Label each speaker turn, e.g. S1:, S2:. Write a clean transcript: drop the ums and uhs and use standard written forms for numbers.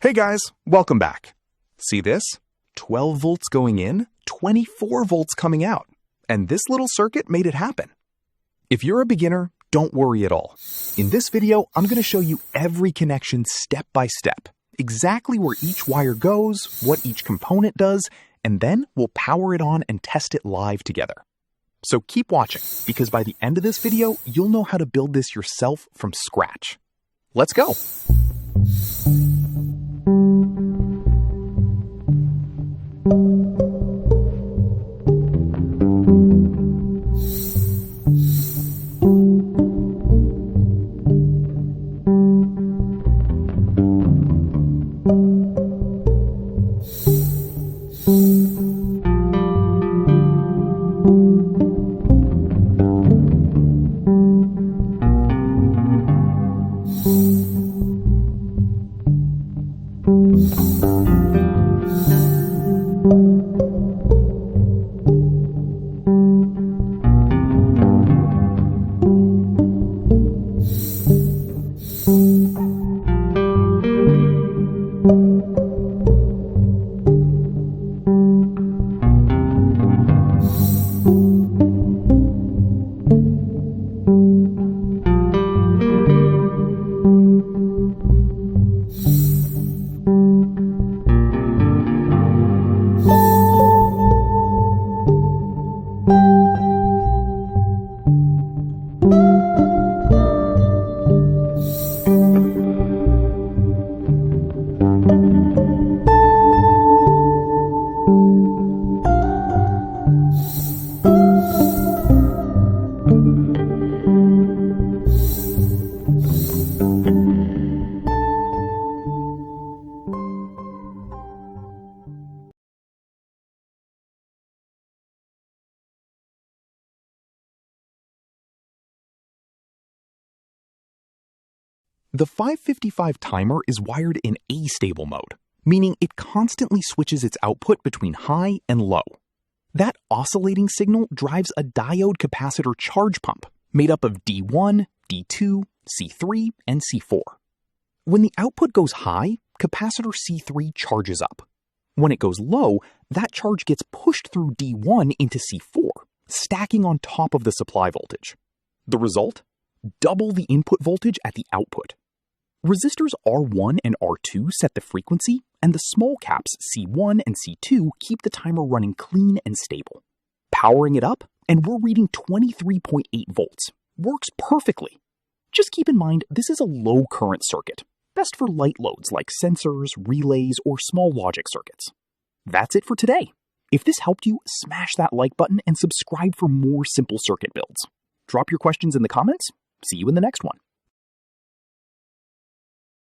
S1: Hey guys, welcome back. See this? 12 volts going in, 24 volts coming out. And this little circuit made it happen. If you're a beginner, don't worry at all. In this video, I'm going to show you every connection step by step, exactly where each wire goes, what each component does, and then we'll power it on and test it live together. So keep watching, because by the end of this video, you'll know how to build this yourself from scratch. Let's go. The 555 timer is wired in Astable mode, meaning it constantly switches its output between high and low. That oscillating signal drives a diode capacitor charge pump made up of D1, D2, C3, and C4. When the output goes high, capacitor C3 charges up. When it goes low, that charge gets pushed through D1 into C4, stacking on top of the supply voltage. The result? Double the input voltage at the output. Resistors R1 and R2 set the frequency, and the small caps C1 and C2 keep the timer running clean and stable. Powering it up, and we're reading 23.8 volts. Works perfectly. Just keep in mind, this is a low current circuit, best for light loads like sensors, relays, or small logic circuits. That's it for today. If this helped you, smash that like button and subscribe for more simple circuit builds. Drop your questions in the comments. See you in the next one.